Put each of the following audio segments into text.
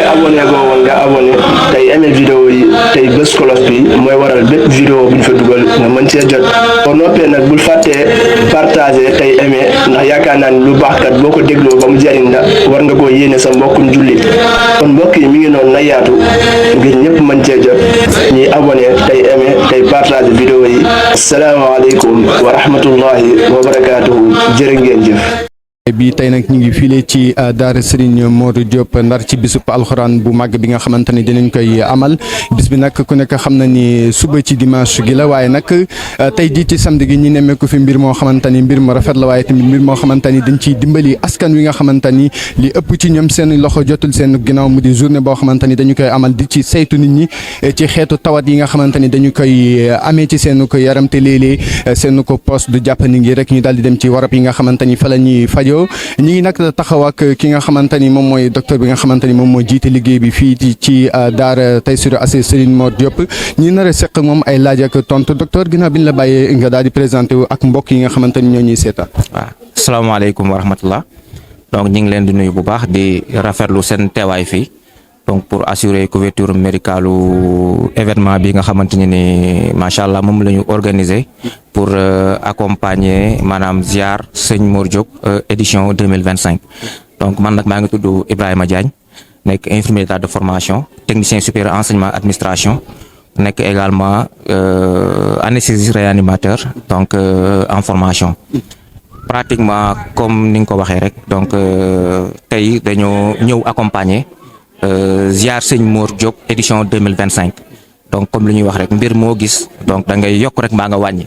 abonné goo woon nga abonné tey aimé vidéo yi tey bés cloche bi mooy waral bépp vidéo bu ñu fa dugal nga mën cee jot boo noppee nag bul fàttee partager tey aimé ndax yaakaar naa ni lu baax kat boo ko dégloo ba mu jariñ la war nga koo yéene sa mbokkum jullit kon mbokk yi mi ngi noonu na yaatu ngir ñëpp mën cee jot ñuy abonné tey aimé tey partager vidéo yi asalaamaaleykum wa rahmatullahi wa barakaatuhu jërë ngeen jëf. bi tey nag ñu ngi file ci daara Serigne Modou Diop Ndar ci bisub alxuraan bu màgg bi nga xamante ni dinañ koy amal bis bi nag ku nekk xam na ni suba ci dimanche gi la waaye nag tey jii ci samedi gi ñu nemmeeku fi mbir moo xamante ni mbir mu rafet la waaye tamit mbir moo xamante ni dañ ciy dimbali askan wi nga xamante ni li ëpp ci ñoom seen loxo jotul seen ginnaaw mu di journée boo xamante ni dañu koy amal di ci saytu nit ñi ci xeetu tawat yi nga xamante ni dañu koy amee ci seen ko yaram te léeg-léeg seen ko poste du jàppandi ngi rek ñu daal di dem ci warab yi nga xamante ni fa la ñuy fajoo ñi ngi nag taxaw ak ki nga xamante ni moom mooy docteur bi nga xamante ni moom moo jiite liggéey bi fii ci daara Taysiroul Assir Serigne Modou Diop ñi nar a seq moom ay laaj ak tontu docteur ginnaaw bi ñu la bàyyee nga daal di présenté wu ak mbokk yi nga xamante ni ñoo ñuy seetaan. waaw asalaamaaleykum wa rahmatullah donc ñu ngi leen di nuyu bu baax di rafetlu seen teewaay fii donc pour assurer couverture médicalu événement bi nga xamante ni macha allah moom la ñu organiser pour accompagner maanaam ziar sëñ Mor Diop édition 2025. donc man nag maa ngi tudd Ibrahima Diagne nekk infirmier d'état de formation technicien supérieur enseignement administration nekk également anesthésiste réanimateur donc en formation. pratiquement comme ni nga ko waxee rek donc tey dañoo ñëw accompagner. ziar sëñ Mor Diop édition 2025 donc comme li ñuy wax rek mbir moo gis donc da ngay yokk rek mbaa nga wàññi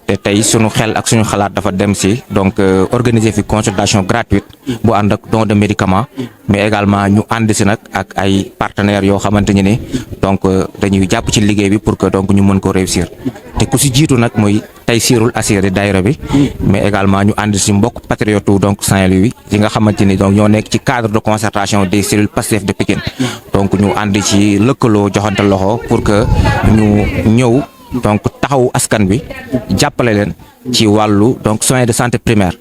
te tey suñu xel ak suñu xalaat dafa dem si donc organiser fi consultation gratuite bu ànd ak don de médicaments mais également ñu ànd si nag ak ay partenaires yoo xamante ni donc dañuy jàpp ci liggéey bi pour que donc ñu mën ko réussir te ku si jiitu nag mooy Taysiroul Assir di daayira bi mais également ñu ànd si mbokk patriote donc Saint-Louis yi nga xamante ni donc ñoo nekk ci cadre de concertation des cellules Pastef de Pikine donc ñu ànd ci lëkkaloo joxante loxo pour que ñu ñëw donc taxawu askan bi jàppale leen ci wàllu donc soins de santé primaire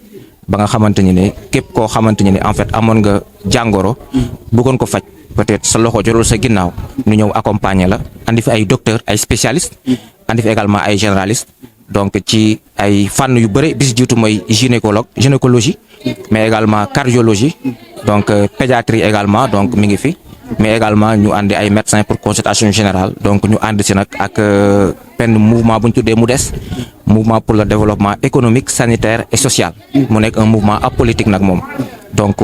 ba nga xamante ni képp koo xamante ni en fait amoon nga jàngoro bëggoon ko faj peut-être sa loxo jorul sa ginnaaw ñu ñëw accompagner la andi fi ay docteurs ay spécialistes andi fi également ay généralistes donc ci ay fànn yu bëri bis jiitu mooy gynécologie mais également cardiologie donc pédiatrie également donc mi ngi fi mais également ñu andi ay médecins pour consultation générale donc ñu ànd si nag ak benn mouvement bu ñu tuddee MOUDES mouvement pour le développement économique sanitaire et social mu nekk un mouvement apolitique nag moom donc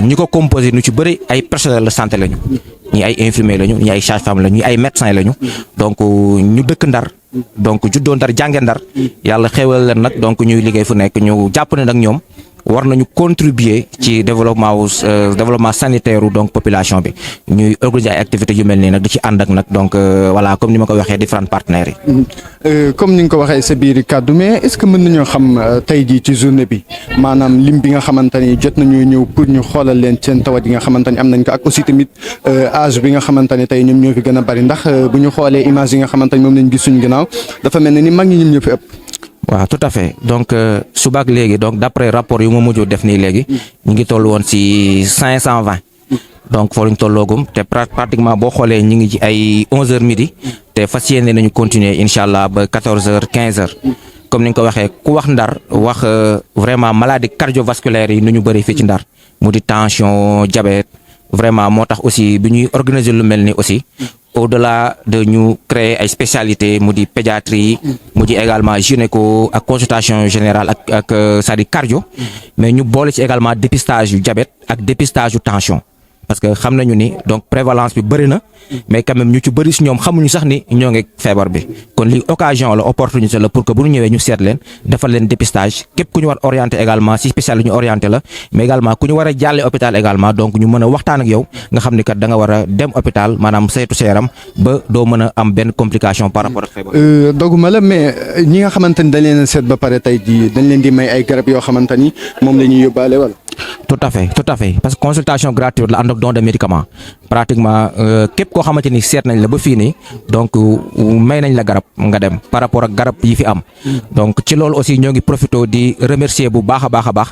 ñi ko composé ñu ci bëri ay personnels de santé lañu ñi ay infirmiers lañu ñi ay sages-femmes lañu ñi ay médecins lañu donc ñu dëkk Ndar donc juddoo Ndar jànge Ndar yàlla xéewal leen nag donc ñuy liggéey fu nekk ñu jàpp ne nag ñoom war nañu contribuer ci développement sanitaire donc population bi ñuy organiser ay activités yu mel nii nag di ci ànd ak nag donc voilà comme ni ma ko waxee différents partenaires yi. comme ni nga ko waxee sa biir kàddu mais est-ce que mën nañoo xam tey jii ci journée bi maanaam lim bi nga xamante ni jot nañoo ñëw pour ñu xoolal leen seen tawat yi nga xamante ni am nañ ko ak aussi tamit âge bi nga xamante ni tey ñoom ñoo fi gën a bari ndax bu ñu xoolee image yi nga xamante ni moom lañ gis suñu ginnaaw dafa mel ne ni mag ñi ñoom ñoo fi ëpp. waaw tout à fait donc subaak léegi donc d'après rapport yu ma mujj def nii léegi ñu ngi toll woon ci 520 donc foo lañ tolloogum te pratiquement boo xoolee ñu ngi ci ay 11h midi te fas yéene nañu continuer incha allah ba 14h 15h comme ni nga ko waxee ku wax Ndar wax vraiment maladie cardiovasculaire yi nu ñu bëri fii ci Ndar mu di tension diabète vraiment moo tax aussi bi ñuy organiser lu mel ni aussi. au-delà de ñu créer ay spécialités mu di pédiatrie mu di également gynéco ak consultation générale ak c'est-à-dire cardio mais ñu boole ci également dépistage yu diabète ak dépistage yu tension parce que xam nañu ni donc prévalence bi bëri na mais quand même ñu ci bëri si ñoom xamuñu sax ni ñoo ngi feebar bi kon li occasion la opportunité la pour que bu ñu ñëwee ñu seet leen defal leen dépistage képp ku ñu war orienté également si spécial ñu orienté la mais également ku ñu war a jàlle hôpital également donc ñu mën a waxtaan ak yow nga xam ni kat da nga war a dem hôpital maanaam saytu sa yaram ba doo mën a am benn complication par rapport ak feebar. doguma la mais ñi nga xamante ni dañ leen a seet ba pare tey jii dañ leen di may ay garab yoo xamante ni moom la ñuy yóbbaale wala. tout à fait parce que consultation gratuite la ànd ak don de médicament pratiquement képp koo xamante ni seet nañ la ba fii nii donc may nañ la garab nga dem par rapport ak garab yi fi am donc ci loolu aussi ñoo ngi profité di remercier bu baax a baax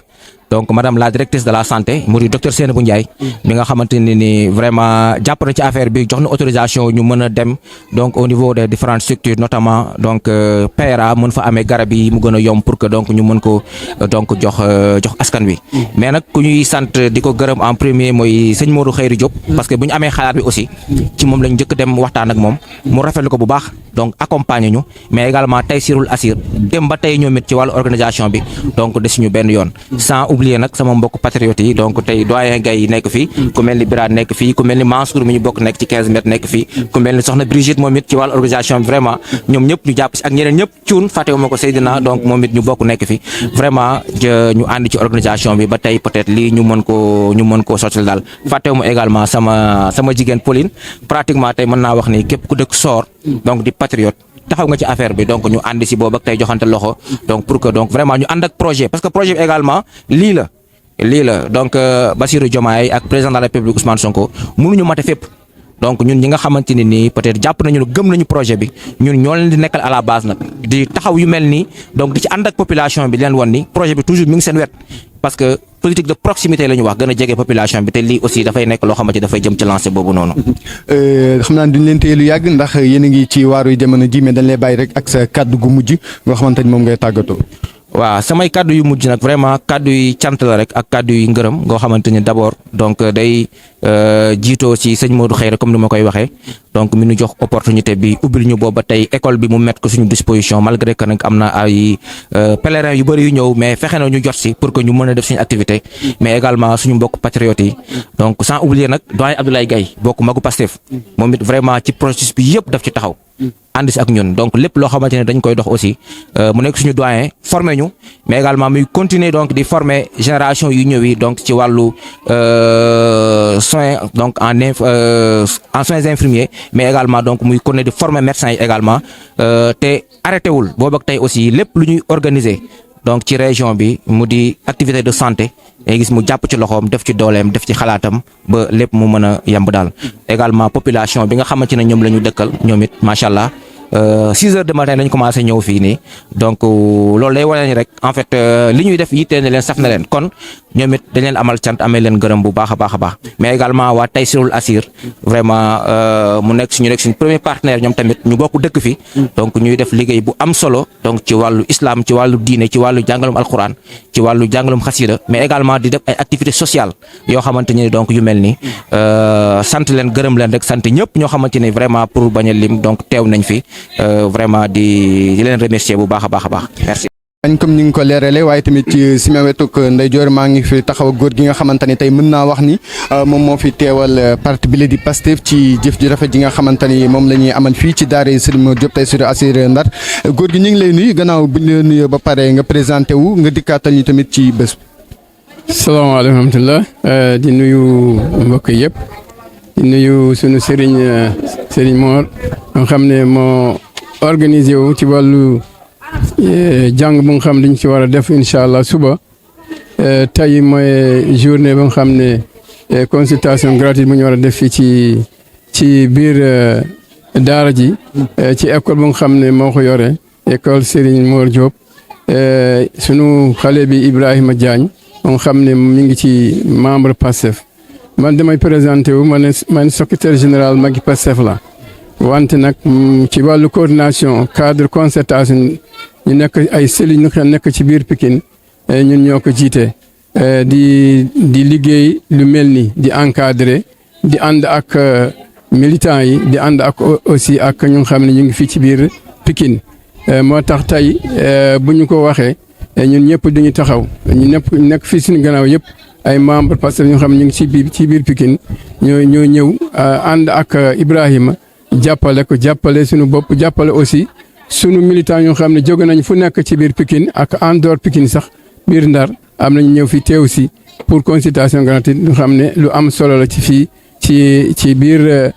donc madame la directrice de la santé mu di docteur Seynabou Ndiaye mi nga xamante ne ni vraiment jàpp na ci affaire bi jox na autorisation ñu mën a dem donc au niveau des différentes structures notamment donc PRA mën fa amee garab yi mu gën a yomb pour que donc ñu mën ko donc jox askan wi. mais nag ku ñuy sant di ko gërëm en premier mooy sëñ Modou Khayri Diop parce que bu ñu amee xalaat bi aussi ci moom lañ njëkk dem waxtaan ak moom mu rafetlu ko bu baax donc accompagner ñu mais également tey Sirul Assir dem ba tey ñoom it ci wàllu organisation bi donc desuñu benn yoon sans oublier nag sama mbokk patriotes yi donc tey doyen Gaye yi nekk fii ku mel ni Birane nekk fii ku mel ni Mansour mi ñu bokk nekk ci 15 mètres nekk fii ku mel ni soxna Brigitte moom it ci wàllu organisation bi vraiment ñoom ñëpp ñu jàpp si ak ñeneen ñëpp cuun fàttewuma ko Seydina donc moom it ñu bokk nekk fi vraiment ñu ànd ci organisation bi ba tey peut-être lii ñu mën koo sottal daal fàttewuma également sama jigéen Pauline pratiquement tey mën naa wax ni képp ku dëkk Soor donc di patriote taxaw nga ci affaire bi donc ñu ànd si boobu ak tey joxante loxo donc pour que donc vraiment ñu ànd ak projet parce que projet bi également lii la donc Bassirou Diomaye ak président de la République Ousmane Sonko mënuñu mate fépp donc ñun ñi nga xamante ne nii peut-être jàpp nañu gëm nañu projet bi ñun ñoo leen di nekkal à la base nag di taxaw yu mel nii donc di ci ànd ak population bi di leen wan ni projet bi toujours mi ngi seen wet parce que politique de proximité la ñu wax gën a jege population bi te lii aussi dafay nekk loo xamante dafay jëm ci lancé boobu noonu. xam naa duñ leen téye lu yàgg ndax yéen a ngi ci waaru jamono ji mais dañ lay bàyyi rek ak sa kàddu gu mujj nga xamante ni moom ngay tàggatoo. waaw samay kàddu yu mujj nag vraiment kàddu yi cant la rek ak kàddu yi ngërëm ngoo xamante ni d'abord donc day jiitoo ci sëñ Modou Khayri comme ni ma koy waxee donc mi ñu jox opportunité bi ubbil ñu booba tey école bi mu mettre ko suñu disposition malgré que nag am na ay pèlerins yu bëri yu ñëw mais fexe na ñu jot si pour que ñu mën a def suñu activité mais également suñu mbokk patriotes yi donc sans oublier nag doyen Abdoulaye Gaye bokk magu Pastef moom it vraiment ci processus bi yëpp daf ci taxaw ànd si ak ñun donc lépp loo xamante ne dañ koy dox aussi mu nekk suñu doyen formé ñu mais également muy continuer donc di former génération yu ñëw yi donc ci wàllu soins donc en soins infirmiers mais également donc muy continuer di former médecins yi également te arrêté wul boobu ak tey aussi lépp lu ñuy organiser donc ci région bi mu di activité de santé ngay gis mu jàpp ci loxoom def ci dooleem def ci xalaatam ba lépp mu mën a yemb daal également population bi nga xamante ne ñoom la ñu dëkkal ñoom it macha allah 6 heures de matin lañ commencé ñëw fii nii donc loolu day wane ni rek en fait li ñuy def yittee na leen saf na leen kon ñoom it dañ leen amal cant amee leen gërëm bu baax a baax mais également waa Taysirul Assir vraiment mu nekk suñu premier partenaire ñoom tamit ñu bokk dëkk fi donc ñuy def liggéey bu am solo donc ci wàllu islam ci wàllu diine ci wàllu jàngalum alquran ci wàllu jàngalum xasida mais également di def ay activités sociales yoo xamante ni donc yu mel ni sant leen gërëm leen rek sant ñëpp ñoo xamante ni vraiment pour bañ a lim donc teew nañ fi vraiment di leen remercier bu baax a baax merci. comme ni nga ko leerale waaye tamit ci si ma wetuk ndeyjoor maa ngi fi taxaw góor gi nga xamante ni tey mën naa wax ni moom moo fi teewal parti bi la di Pastef ci jëf ji rafet ji nga xamante ni moom la ñuy amal fii ci daara Serigne Mor Diop Taysirul Assir Ndar góor gi ñu ngi lay nuyu gannaaw bi ñu la nuyoo ba pare nga présenté wu nga dikkaatal ñu tamit ci bés. salaamaaleykum wa rahmatulah di nuyu mbokk yëpp di nuyu sunu Serigne Mor nga xam ne moo organisé wu ci wàllu. jàng bu nga xam dañ ci war a def incha allah suba tey mooy journée ba nga xam ne consultation gratuite bu ñu war a def fii ci biir daara ji ci école bu nga xam ne moo ko yore école Serigne Mor Diop sunu xale bi Ibrahima Diagne moo xam ne mi ngi ci membre Pastef man damay présenté wu man secrétaire général magi Pastef la wante nag ci wàllu coordination cadre concertation ñu nekk ay cellules ñu nekk ci biir Pikine ñun ñoo ko jiite di liggéey lu mel ni di encadrer di ànd ak militants yi di ànd ak aussi ak ñu xam ne ñu ngi fii ci biir Pikine moo tax tey bu ñu ko waxee ñun ñëpp dañuy taxaw ñu nekk fii suñu gannaaw yëpp ay membres parce que ñu xam ñu ngi ci biir Pikine ñoo ñëw ànd ak Ibrahima jàppale suñu bopp jàppale aussi sunu militant yoo xam ne jóge nañ fu nekk ci biir Pikine ak en dehors Pikine sax biir Ndar am nañu ñëw fi teew si pour consultation gratuite ñu xam ne lu am solo la ci fii ci biir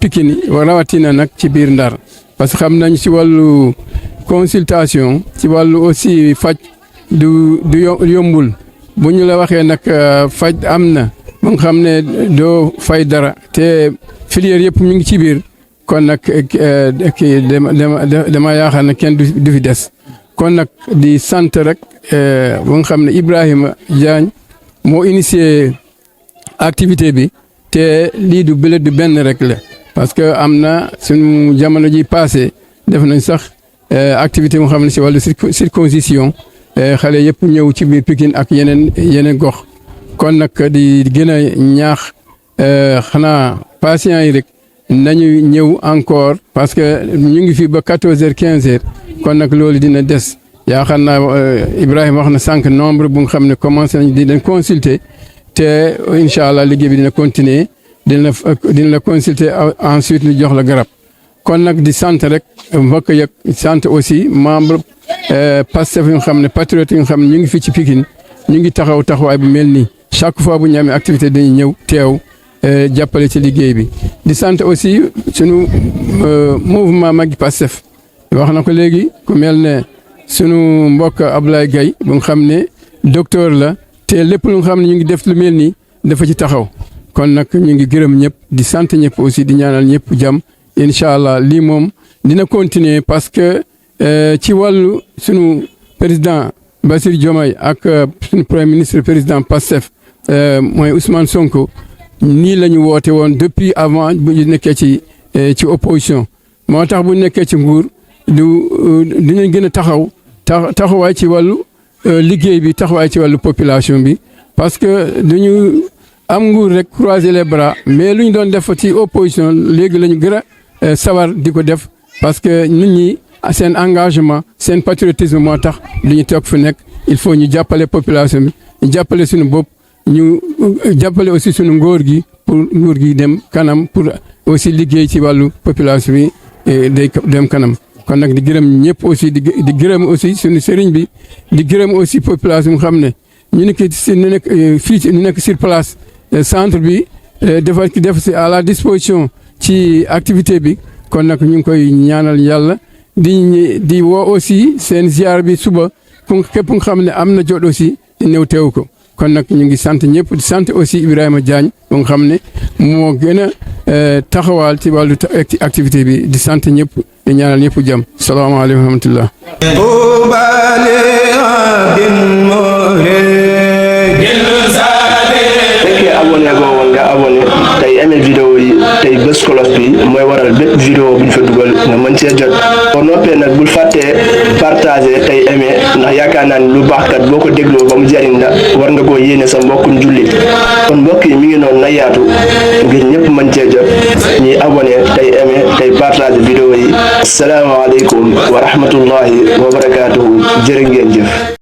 Pikine rawatina nag ci biir Ndar parce que xam nañ si wàllu consultation ci wàllu aussi faj du yombul bu ñu la waxee nag faj am na ba nga xam ne doo fay dara te filière yëpp ñu ngi ci biir kon nag kii dama yaakaar ne kenn du fi des kon nag di sant rek ba nga xam ne Ibrahima Diagne moo initié activité bi te lii du bële du benn rek la parce que am na suñu jamono ji passé def nañ sax activité mu xam ne si wàllu circoncision xale yëpp ñëw ci biir Pikine ak yeneen gox kon nag di gën a ñaax xanaa patients yi rek nañu ñëw encore parce que ñu ngi fi ba 14h 15h kon nag loolu dina des yaakaar naa Ibrahima wax na sànq nombre bu nga xam ne commencé nañ di leen consulter te incha allah liggéey bi dina continuer dina la consulter ensuite ñu jox la garab kon nag di sant rek mbokk yëg sant aussi membre Pastef yu nga xam ne patriote yu nga xam ne ñu ngi fii ci Pikine ñu ngi taxawaay bu mel nii chaque fois bu ñu amee activité dañuy ñëw teew jàppale ci liggéey bi di sant aussi sunu mouvement Maggi Pastef wax na ko léegi ku mel ne sunu mbokk Ablaye Gaye bu nga xam ne docteur la te lépp lu nga xam ne ñu ngi def lu mel nii dafa ci taxaw kon nag ñu ngi gërëm ñëpp di sant ñëpp aussi di ñaanal ñëpp jàmm incha allah lii moom dina continuer parce que ci wàllu sunu président Bassirou Diomaye ak sunu premier ministre président Pastef mooy Ousmane Sonko nii la ñu woote woon depuis avant bu ñu nekkee ci opposition moo tax bu ñu nekkee ci nguur dinañ gën a taxawaay ci wàllu liggéey bi taxawaay ci wàllu population bi parce que duñu am nguur rek croiser les bras mais lu ñu doon def ci opposition léegi la ñu gën a sawar di ko def parce que nit ñi seen engagement seen patriotisme moo tax lu ñu toog fu nekk il faut ñu jàppale population bi ñu jàppale suñu bopp ñu jàppale aussi suñu ngóor gi pour nguur gi dem kanam pour aussi liggéey ci wàllu population bi day dem kanam kon nag di gërëm ñëpp aussi di gërëm aussi suñu sëriñ bi di gërëm aussi population mu xam ne ñu nekk fii ñu nekk sur place centre bi def si à la disposition ci activité bi kon nag ñu ngi koy ñaanal yàlla di woo aussi seen ziar bi suba pour képp nga xam ne am na jot aussi di ñëw teew ko kon nag ñu ngi sant ñëpp di sant aussi Ibrahima Diagne bu nga xam ne moo gën a taxawaal ci wàllu activité bi di sant ñëpp di ñaanal ñëpp jàmm salaamaaleykum wa rahmatullah abonné goo woon nga abonné tey aimé vidéo yi tey bës cloche bi mooy waral bépp vidéo bu ñu fa dugal nga mën cee jot boo noppee nag bul fàttee partagé tey aimé ndax yaakaar naa ni lu baax kat boo ko dégloo ba mu jariñ la war nga koo yéene sa mbokkum jullit kon mbokk yi mi ngi noonu na yaatu ngir ñëpp mën cee jot ñuy abonné tey aimé tey partagé vidéo yi asalaamaaleykum wa rahmatullahi wa barakaatuhu jërë ngeen jëf